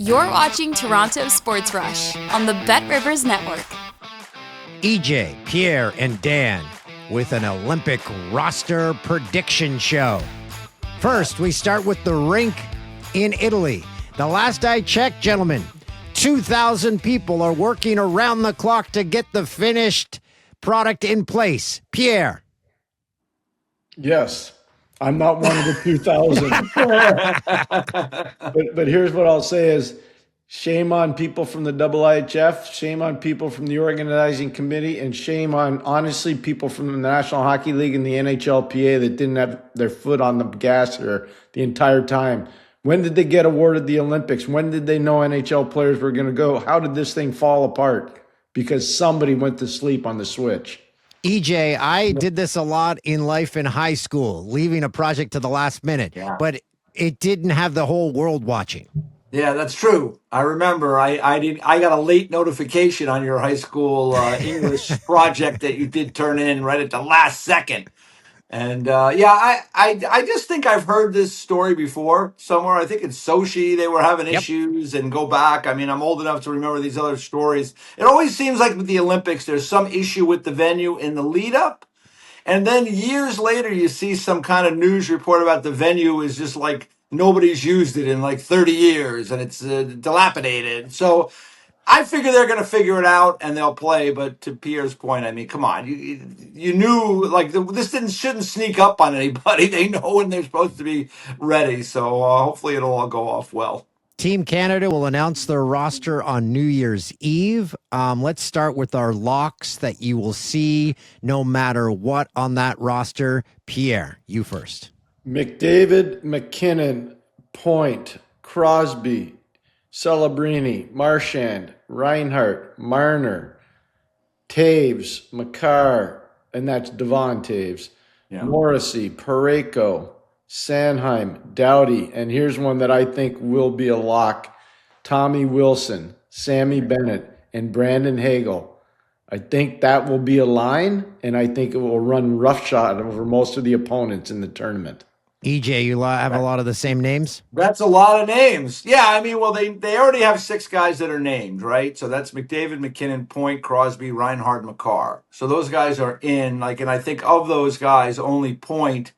You're watching Toronto Sports Rush on the Bet Rivers Network. EJ, Pierre, and Dan with an Olympic roster prediction show. First, we start with the Rink in Italy. The last I checked, gentlemen, 2,000 people are working around the clock to get the finished product in place. Pierre. Yes, I'm not one of the 2,000. but here's what I'll say is shame on people from the IIHF, shame on people from the organizing committee, and shame on, honestly, people from the National Hockey League and the NHLPA that didn't have their foot on the gas here the entire time. When did they get awarded the Olympics? When did they know NHL players were going to go? How did this thing fall apart? Because somebody went to sleep on the switch. EJ, I did this a lot in life in high school, leaving a project to the last minute, but it didn't have the whole world watching. Yeah, that's true. I remember I got a late notification on your high school English project that you did turn in right at the last second. And I just think I've heard this story before somewhere. I think in Sochi they were having issues and go back. I mean, I'm old enough to remember these other stories. It always seems like with the Olympics, there's some issue with the venue in the lead up. And then years later, you see some kind of news report about the venue is just like nobody's used it in like 30 years and it's dilapidated. So I figure they're going to figure it out and they'll play. But to Pierre's point, I mean, come on, you knew like this shouldn't sneak up on anybody. They know when they're supposed to be ready. So hopefully it'll all go off well. Team Canada will announce their roster on New Year's Eve. Let's start with our locks that you will see no matter what on that roster. Pierre, you first. McDavid, McKinnon, Point, Crosby, Celebrini, Marchand, Reinhart, Marner, Taves, Makar, and that's Devon Taves, Morrissey, Parayko, Sanheim, Doughty, and here's one that I think will be a lock, Tommy Wilson, Sammy Bennett, and Brandon Hagel. I think that will be a line, and I think it will run roughshod over most of the opponents in the tournament. EJ, you have a lot of the same names? That's a lot of names. Yeah, I mean, well, they already have 6 guys that are named, right? So that's McDavid, McKinnon, Point, Crosby, Reinhart, Makar. So those guys are in, and I think of those guys, only Point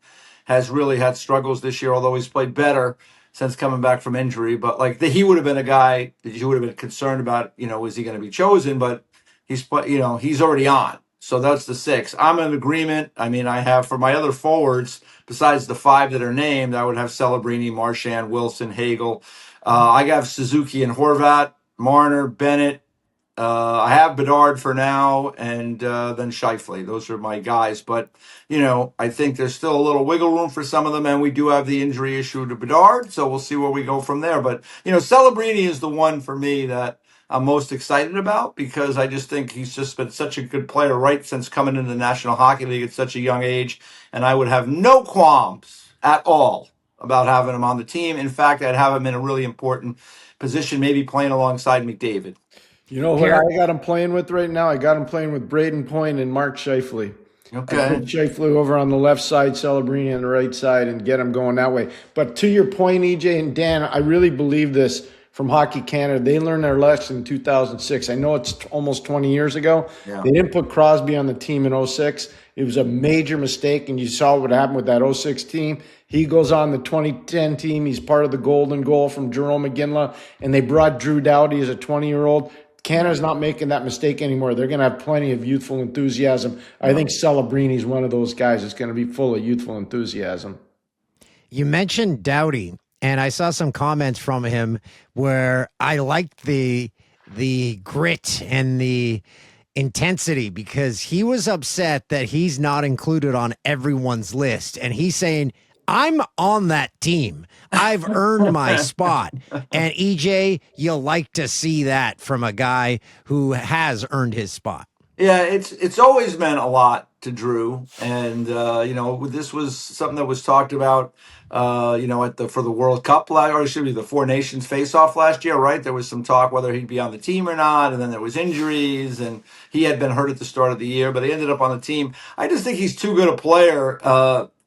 has really had struggles this year, although he's played better since coming back from injury. But he would have been a guy that you would have been concerned about, is he going to be chosen? But he's already on. So that's the 6. I'm in agreement. I mean, I have for my other forwards, besides the 5 that are named, I would have Celebrini, Marchand, Wilson, Hagel. I have Suzuki and Horvat, Marner, Bennett. I have Bedard for now, and then Scheifele. Those are my guys. But, I think there's still a little wiggle room for some of them, and we do have the injury issue to Bedard, so we'll see where we go from there. But, Celebrini is the one for me that I'm most excited about because I just think he's just been such a good player right since coming into the National Hockey League at such a young age, and I would have no qualms at all about having him on the team. In fact, I'd have him in a really important position, maybe playing alongside McDavid. You know what I got him playing with right now? I got him playing with Braden Point and Mark Scheifele. Okay. I put Scheifele over on the left side, Celebrini on the right side, and get him going that way. But to your point, EJ and Dan, I really believe this from Hockey Canada. They learned their lesson in 2006. I know it's almost 20 years ago. Yeah. They didn't put Crosby on the team in 06. It was a major mistake, and you saw what happened with that 06 team. He goes on the 2010 team. He's part of the golden goal from Jerome McGinley, and they brought Drew Doughty as a 20-year-old. Canada's not making that mistake anymore. They're going to have plenty of youthful enthusiasm. I think Celebrini's one of those guys that's going to be full of youthful enthusiasm. You mentioned Doughty, and I saw some comments from him where I liked the grit and the intensity because he was upset that he's not included on everyone's list. And he's saying, I'm on that team. I've earned my spot. And EJ, you'll like to see that from a guy who has earned his spot. Yeah, it's always meant a lot to Drew. And, this was something that was talked about, for the World Cup, or excuse me, the Four Nations face-off last year, right? There was some talk whether he'd be on the team or not. And then there was injuries and he had been hurt at the start of the year, but he ended up on the team. I just think he's too good a player,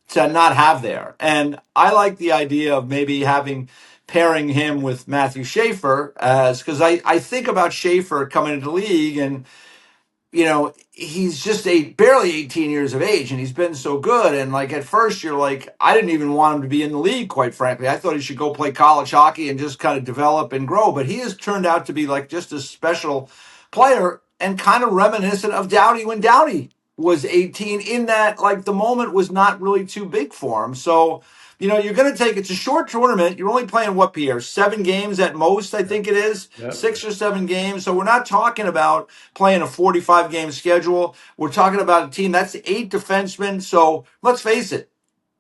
to not have there. And I like the idea of maybe having pairing him with Matthew Schaefer, as because I think about Schaefer coming into the league, and he's just barely 18 years of age, and he's been so good. And like at first, you're like, I didn't even want him to be in the league, quite frankly. I thought he should go play college hockey and just kind of develop and grow. But he has turned out to be like just a special player and kind of reminiscent of Doughty when Doughty was 18, in that like the moment was not really too big for him. So, you're going to it's a short tournament. You're only playing what, Pierre? 7 games at most, I think it is. Yep. 6 or 7 games. So we're not talking about playing a 45-game schedule. We're talking about a team that's 8 defensemen. So let's face it.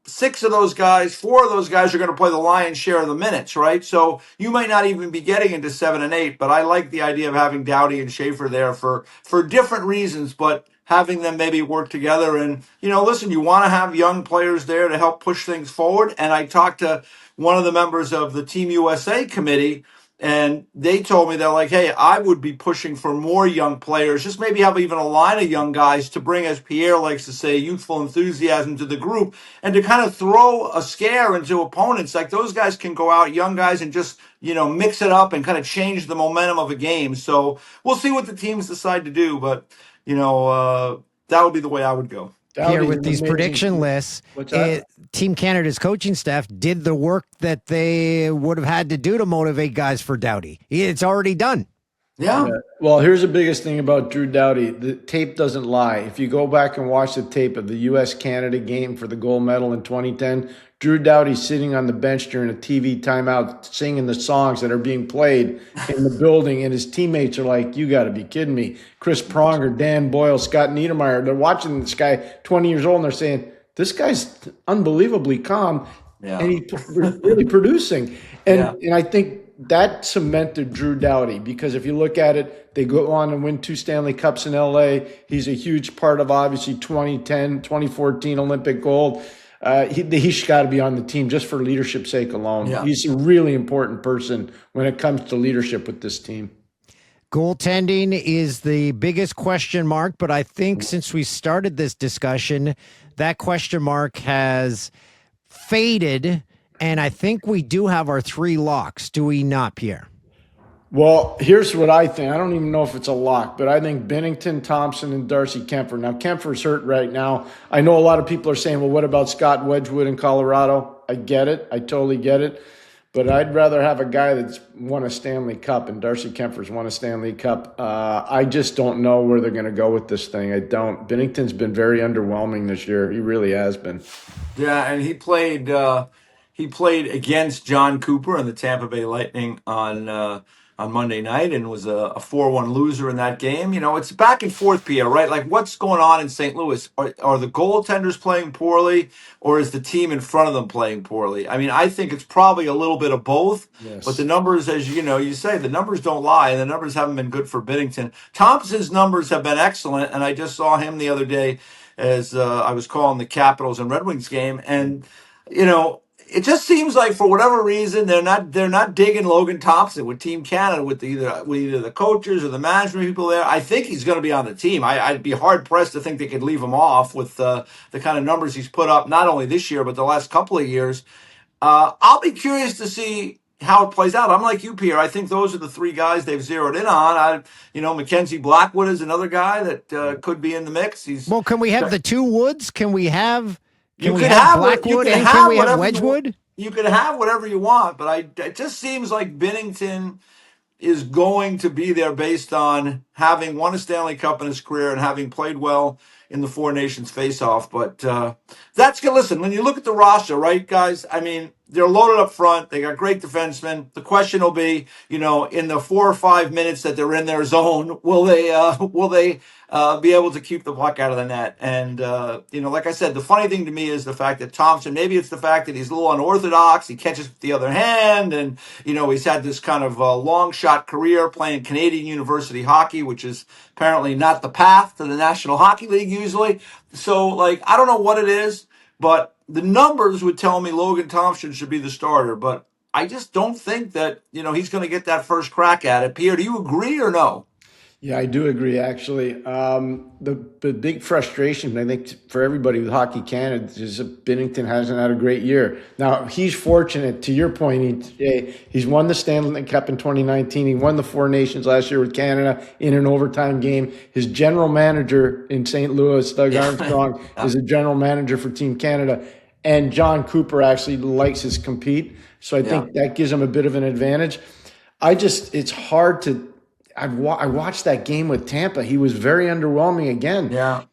4 of those guys are going to play the lion's share of the minutes, right? So you might not even be getting into 7 and 8, but I like the idea of having Doughty and Schaefer there for different reasons, but having them maybe work together. And, listen, you want to have young players there to help push things forward. And I talked to one of the members of the Team USA committee, and they told me they're like, hey, I would be pushing for more young players, just maybe have even a line of young guys to bring, as Pierre likes to say, youthful enthusiasm to the group, and to kind of throw a scare into opponents. Like those guys can go out, young guys, and just, mix it up and kind of change the momentum of a game. So we'll see what the teams decide to do, but, that would be the way I would go. Here with these prediction lists, Team Canada's coaching staff did the work that they would have had to do to motivate guys for Doughty. It's already done. Yeah. Well, here's the biggest thing about Drew Doughty. The tape doesn't lie. If you go back and watch the tape of the U.S.-Canada game for the gold medal in 2010, Drew Doughty sitting on the bench during a TV timeout singing the songs that are being played in the building, and his teammates are like, you got to be kidding me. Chris Pronger, Dan Boyle, Scott Niedermayer, they're watching this guy 20 years old, and they're saying, this guy's unbelievably calm, and he's really producing. And I think that cemented Drew Doughty, because if you look at it, they go on and win 2 Stanley Cups in LA. He's a huge part of, obviously, 2010, 2014 Olympic gold. He's got to be on the team just for leadership's sake alone. Yeah. He's a really important person when it comes to leadership with this team. Goaltending is the biggest question mark, but I think since we started this discussion, that question mark has faded, and I think we do have our 3 locks. Do we not, Pierre? Well, here's what I think. I don't even know if it's a lock, but I think Binnington, Thompson, and Darcy Kemper. Now, Kemper's hurt right now. I know a lot of people are saying, well, what about Scott Wedgwood in Colorado? I get it. I totally get it. But I'd rather have a guy that's won a Stanley Cup, and Darcy Kemper's won a Stanley Cup. I just don't know where they're going to go with this thing. I don't. Binnington's been very underwhelming this year. He really has been. Yeah, and he played against John Cooper and the Tampa Bay Lightning on Monday night, and was a 4-1 loser in that game. It's back and forth, Pierre, right? Like, what's going on in St. Louis? Are the goaltenders playing poorly, or is the team in front of them playing poorly? I mean, I think it's probably a little bit of both, but the numbers, as you say, the numbers don't lie, and the numbers haven't been good for Binnington. Thompson's numbers have been excellent, and I just saw him the other day as I was calling the Capitals and Red Wings game, and, it just seems like for whatever reason they're not digging Logan Thompson with Team Canada, with either the coaches or the management people there. I think he's going to be on the team. I'd be hard pressed to think they could leave him off with the kind of numbers he's put up, not only this year but the last couple of years. I'll be curious to see how it plays out. I'm like you, Pierre. I think those are the 3 guys they've zeroed in on. Mackenzie Blackwood is another guy that could be in the mix. Can we have the 2 Woods? Can we have? You can have Blackwood, and can we have Wedgwood? You can have whatever you want, but it just seems like Binnington is going to be there based on having won a Stanley Cup in his career and having played well in the 4 Nations face-off. But that's good. Listen, when you look at the roster, right, guys, I mean, they're loaded up front. They got great defensemen. The question will be, in the 4 or 5 minutes that they're in their zone, will they be able to keep the puck out of the net? And, like I said, the funny thing to me is the fact that Thompson, maybe it's the fact that he's a little unorthodox. He catches with the other hand, and, he's had this kind of long shot career playing Canadian university hockey, which is apparently not the path to the National Hockey League usually. So, I don't know what it is, but the numbers would tell me Logan Thompson should be the starter, but I just don't think that, he's going to get that first crack at it. Pierre, do you agree or no? Yeah, I do agree, actually. The big frustration, I think, for everybody with Hockey Canada is that Binnington hasn't had a great year. Now, he's fortunate, to your point, he's won the Stanley Cup in 2019. He won the Four Nations last year with Canada in an overtime game. His general manager in St. Louis, Doug Armstrong, is a general manager for Team Canada. And John Cooper actually likes his compete. So I Yeah. think that gives him a bit of an advantage. It's hard to. I watched that game with Tampa. He was very underwhelming again. Yeah.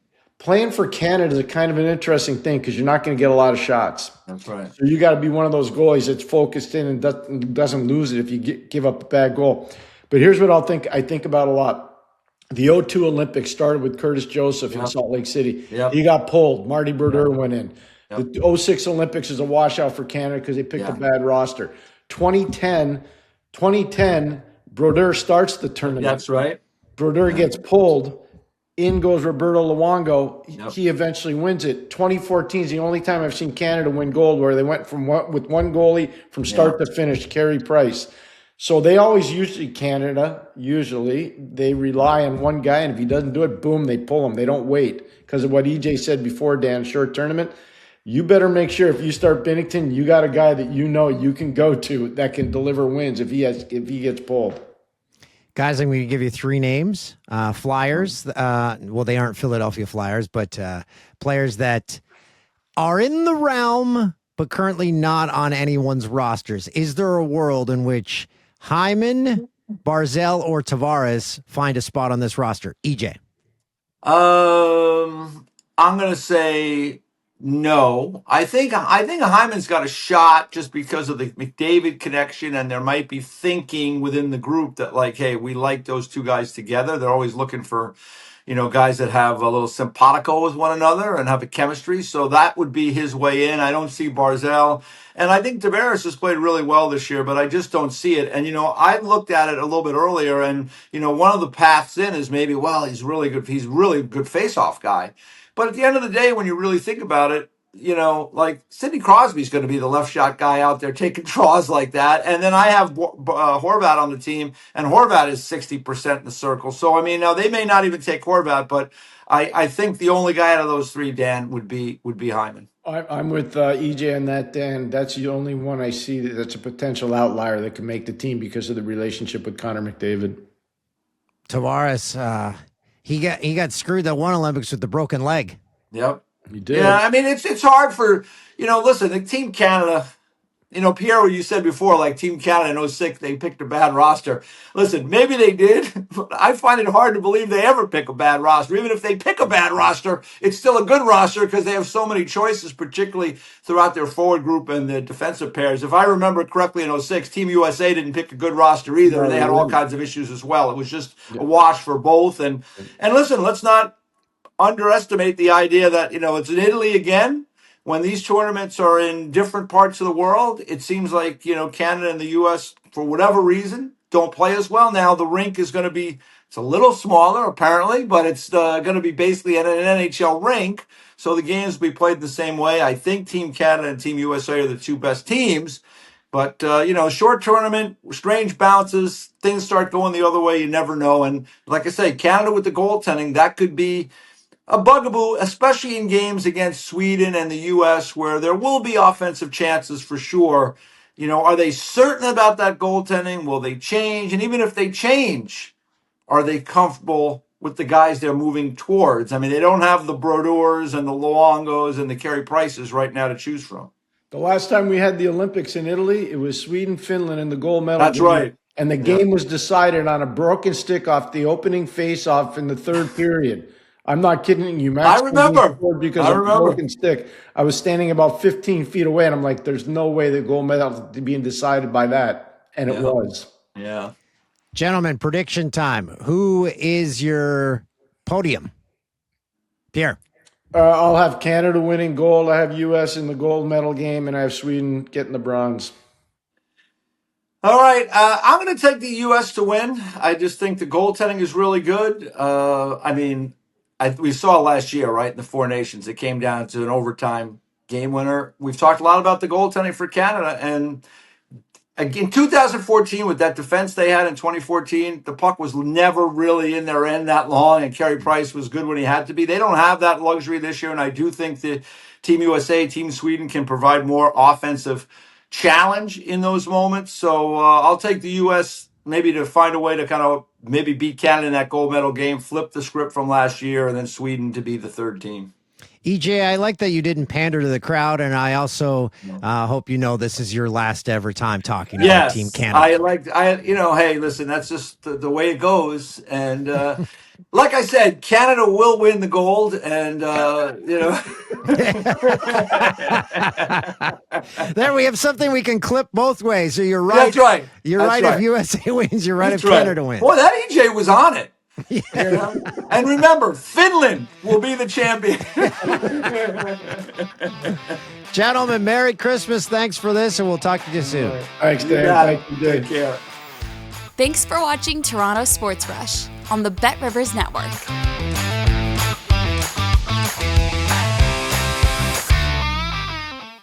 Playing for Canada is a kind of an interesting thing because you're not going to get a lot of shots. That's right. So you got to be one of those goalies that's focused in and doesn't lose it if you give up a bad goal. But here's what I think about a lot. The '02 Olympics started with Curtis Joseph in Salt Lake City. Yep. He got pulled. Marty Brodeur went in. Yep. The '06 Olympics is a washout for Canada because they picked a bad roster. 2010, Brodeur starts the tournament. That's right. Brodeur gets pulled. In goes Roberto Luongo. Yep. He eventually wins it. 2014 is the only time I've seen Canada win gold where they went with one goalie from start to finish, Carey Price. So they Canada, they rely on one guy, and if he doesn't do it, boom, they pull him. They don't wait. Because of what EJ said before, Dan, short tournament, you better make sure if you start Binnington, you got a guy that you know you can go to that can deliver wins if he gets pulled. Guys, I'm going to give you three names. Flyers. Well, they aren't Philadelphia Flyers, but players that are in the realm, but currently not on anyone's rosters. Is there a world in which Hyman, Barzal, or Tavares find a spot on this roster? EJ. I'm gonna say no. I think Hyman's got a shot just because of the McDavid connection, and there might be thinking within the group that like, hey, we like those two guys together. They're always looking for, guys that have a little simpatico with one another and have a chemistry. So that would be his way in. I don't see Barzell. And I think Tavares has played really well this year, but I just don't see it. And, I looked at it a little bit earlier, and, one of the paths in is maybe, well, he's really good. He's really good face-off guy. But at the end of the day, when you really think about it, like Sidney Crosby's going to be the left shot guy out there taking draws like that. And then I have Horvat on the team, and Horvat is 60% in the circle. So, I mean, now they may not even take Horvat, but I think the only guy out of those three, Dan, would be Hyman. I'm with EJ on that, Dan. That's the only one I see that's a potential outlier that can make the team because of the relationship with Connor McDavid. Tavares, he got screwed that one Olympics with the broken leg. Yep. He did. Yeah, I mean, it's hard for, listen, the Team Canada, Pierre, you said before, like Team Canada in '06, they picked a bad roster. Listen, maybe they did, but I find it hard to believe they ever pick a bad roster. Even if they pick a bad roster, it's still a good roster because they have so many choices, particularly throughout their forward group and the defensive pairs. If I remember correctly, in '06, Team USA didn't pick a good roster either, and they had all kinds of issues as well. It was just a wash for both. And listen, let's not underestimate the idea that, it's in Italy again. When these tournaments are in different parts of the world, it seems like, Canada and the U.S., for whatever reason, don't play as well. Now, the rink is going to be, it's a little smaller, apparently, but it's going to be basically an NHL rink. So the games will be played the same way. I think Team Canada and Team USA are the two best teams. But, short tournament, strange bounces, things start going the other way. You never know. And like I say, Canada with the goaltending, that could be a bugaboo, especially in games against Sweden and the U.S., where there will be offensive chances for sure. Are they certain about that goaltending? Will they change? And even if they change, are they comfortable with the guys they're moving towards? I mean, they don't have the Brodeurs and the Luongos and the Carey Prices right now to choose from. The last time we had the Olympics in Italy, it was Sweden, Finland in the gold medal. That's game. right. And the game was decided on a broken stick off the opening face-off in the third period. I'm not kidding you. I remember. Because of a broken stick. I was standing about 15 feet away, and I'm like, there's no way the gold medal is being decided by that. And it was. Yeah. Gentlemen, prediction time. Who is your podium? Pierre. I'll have Canada winning gold. I have U.S. in the gold medal game, and I have Sweden getting the bronze. All right. I'm going to take the U.S. to win. I just think the goaltending is really good. We saw last year, right, in the Four Nations, it came down to an overtime game winner. We've talked a lot about the goaltending for Canada, and in 2014, with that defense they had in 2014, the puck was never really in their end that long, and Carey Price was good when he had to be. They don't have that luxury this year, and I do think that Team USA, Team Sweden can provide more offensive challenge in those moments. So I'll take the U.S. maybe to find a way to kind of maybe beat Canada in that gold medal game, flip the script from last year, and then Sweden to be the third team. EJ, I like that you didn't pander to the crowd, and I also hope you know this is your last ever time talking about Team Canada. Hey, listen, that's just the way it goes. And like I said, Canada will win the gold, and There we have something we can clip both ways. So you're right. That's right. You're That's right right. if USA wins. You're right That's if Canada wins. Boy, that EJ was on it. You know? And remember, Finland will be the champion. Gentlemen, Merry Christmas. Thanks for this, and we'll talk to you soon. Thanks, Dan. Thank you, Take care. Thanks for watching Toronto Sports Rush on the Bet Rivers Network.